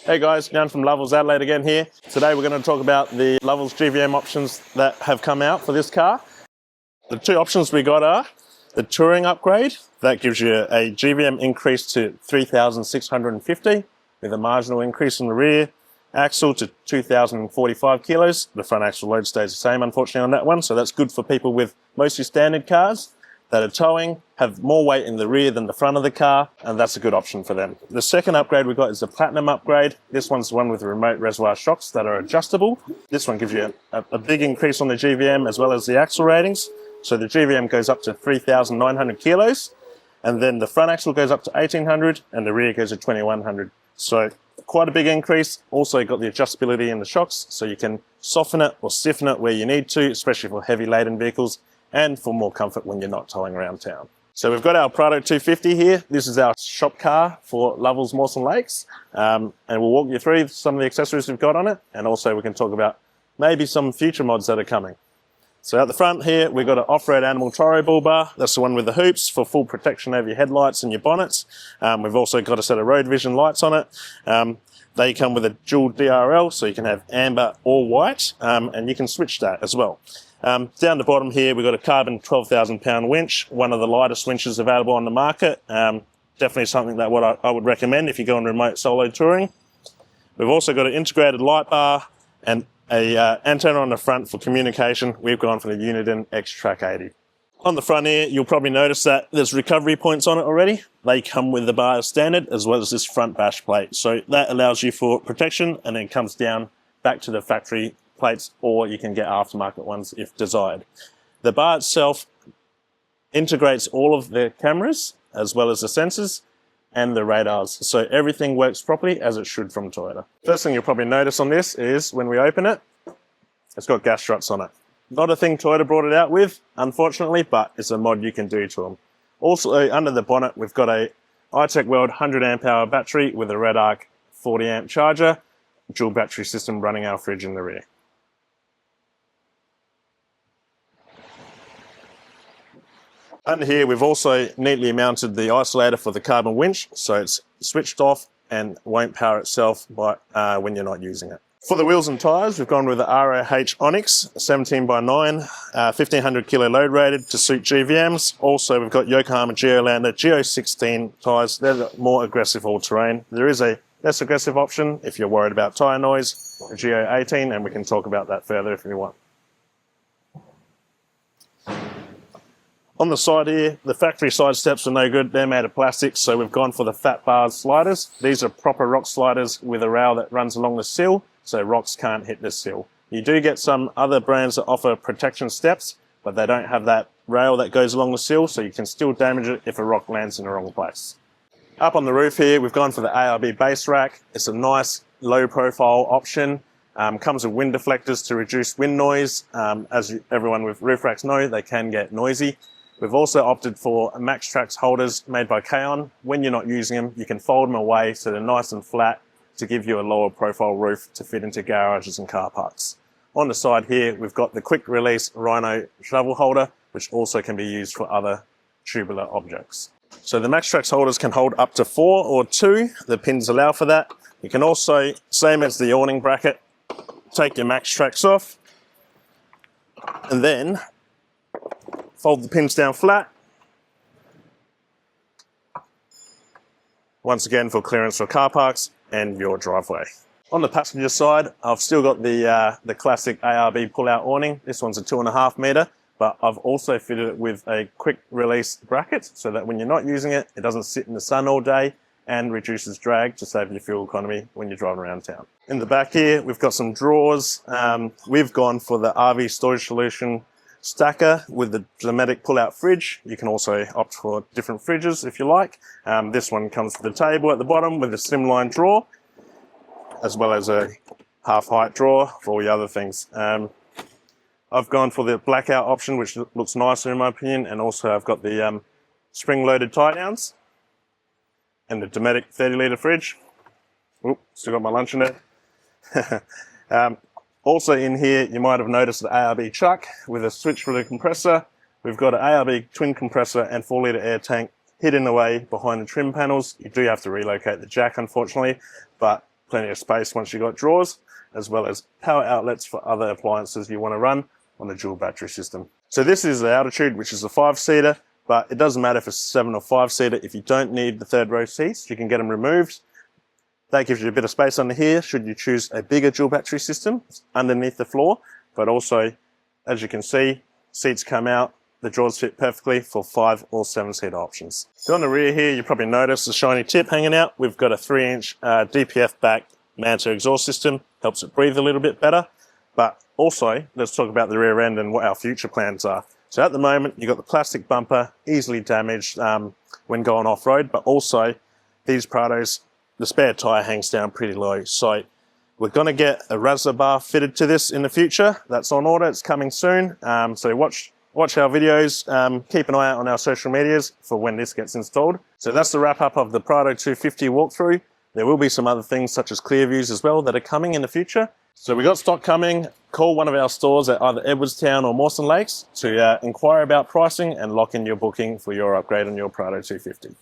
Hey guys, Dan from Lovells Adelaide again here. Today we're going to talk about the Lovells GVM options that have come out for this car. The two options we got are the Touring upgrade. That gives you a GVM increase to 3,650 with a marginal increase in the rear axle to 2,045 kilos. The front axle load stays the same unfortunately on that one, so that's good for people with mostly standard cars that are towing, have more weight in the rear than the front of the car, and that's a good option for them. The second upgrade we got is the Platinum upgrade. This one's the one with the remote reservoir shocks that are adjustable. This one gives you a big increase on the GVM as well as the axle ratings. So the GVM goes up to 3,900 kilos, and then the front axle goes up to 1,800 and the rear goes to 2,100. So quite a big increase. Also got the adjustability in the shocks, so you can soften it or stiffen it where you need to, especially for heavy laden vehicles, and for more comfort when you're not towing around town. So we've got our Prado 250 here. This is our shop car for Lovells Mawson Lakes. And we'll walk you through some of the accessories we've got on it, and also we can talk about maybe some future mods that are coming. So at the front here, we've got an off-road animal tyre bull bar. That's the one with the hoops for full protection over your headlights and your bonnets. We've also got a set of road vision lights on it. They come with a dual DRL, so you can have amber or white, and you can switch that as well. Down the bottom here, we've got a carbon 12,000 pound winch, one of the lightest winches available on the market. Definitely something that I would recommend if you go on remote solo touring. We've also got an integrated light bar and a antenna on the front for communication. We've gone for the Uniden X-Track 80. On the front here, you'll probably notice that there's recovery points on it already. They come with the bar as standard, as well as this front bash plate. So that allows you for protection, and then comes down back to the factory plates, or you can get aftermarket ones if desired. The bar itself integrates all of the cameras as well as the sensors and the radars, so everything works properly as it should from Toyota. First thing you'll probably notice on this is when we open it, it's got gas struts on it. Not a thing Toyota brought it out with, unfortunately, but it's a mod you can do to them. Also under the bonnet, we've got a iTech World 100 amp hour battery with a Red Arc 40 amp charger, dual battery system running our fridge in the rear. Under here, we've also neatly mounted the isolator for the carbon winch, so it's switched off and won't power itself when you're not using it. For the wheels and tyres, we've gone with the ROH Onyx 17x9, 1500 kilo load rated to suit GVMs. Also, we've got Yokohama Geolandar G016 tyres. They're the more aggressive all-terrain. There is a less aggressive option if you're worried about tyre noise, a G018, and we can talk about that further if you want. On the side here, the factory side steps are no good. They're made of plastic, so we've gone for the Fatbar sliders. These are proper rock sliders with a rail that runs along the sill, so rocks can't hit the sill. You do get some other brands that offer protection steps, but they don't have that rail that goes along the sill, so you can still damage it if a rock lands in the wrong place. Up on the roof here, we've gone for the ARB base rack. It's a nice low profile option. Comes with wind deflectors to reduce wind noise. As everyone with roof racks know, they can get noisy. We've also opted for Maxtrax holders made by K-On. When you're not using them, you can fold them away so they're nice and flat to give you a lower profile roof to fit into garages and car parks. On the side here, we've got the quick release Rhino shovel holder, which also can be used for other tubular objects. So the Maxtrax holders can hold up to 4 or 2. The pins allow for that. You can also, same as the awning bracket, take your Maxtrax off and then fold the pins down flat. Once again for clearance for car parks and your driveway. On the passenger side, I've still got the classic ARB pull-out awning. This one's a 2.5 metre, but I've also fitted it with a quick release bracket so that when you're not using it, it doesn't sit in the sun all day and reduces drag to save your fuel economy when you're driving around town. In the back here, we've got some drawers. We've gone for the RV storage solution stacker with the Dometic pull-out fridge. You can also opt for different fridges if you like. This one comes with a table at the bottom with a slimline drawer, as well as a half-height drawer for all your other things. I've gone for the blackout option, which looks nicer in my opinion, and also I've got the spring-loaded tie-downs and the Dometic 30-litre fridge. Oop, still got my lunch in there. Also in here, you might have noticed the ARB chuck with a switch for the compressor. We've got an ARB twin compressor and 4-litre air tank hidden away behind the trim panels. You do have to relocate the jack, unfortunately, but plenty of space once you've got drawers, as well as power outlets for other appliances you want to run on the dual battery system. So this is the Altitude, which is a 5-seater, but it doesn't matter if it's a 7 or 5-seater. If you don't need the third row seats, you can get them removed. That gives you a bit of space under here should you choose a bigger dual battery system underneath the floor. But also, as you can see, seats come out, the drawers fit perfectly for 5 or 7-seater options. So on the rear here, you probably noticed the shiny tip hanging out. We've got a 3-inch DPF back Manta exhaust system, helps it breathe a little bit better. But also, let's talk about the rear end and what our future plans are. So at the moment, you've got the plastic bumper, easily damaged when going off-road, but also these Prados, the spare tyre hangs down pretty low. So we're going to get a Razza Bar fitted to this in the future. That's on order, it's coming soon. So watch our videos, keep an eye out on our social medias for when this gets installed. So that's the wrap up of the Prado 250 walkthrough. There will be some other things such as Clearviews as well that are coming in the future. So we got stock coming. Call one of our stores at either Edwardstown or Mawson Lakes to inquire about pricing and lock in your booking for your upgrade on your Prado 250.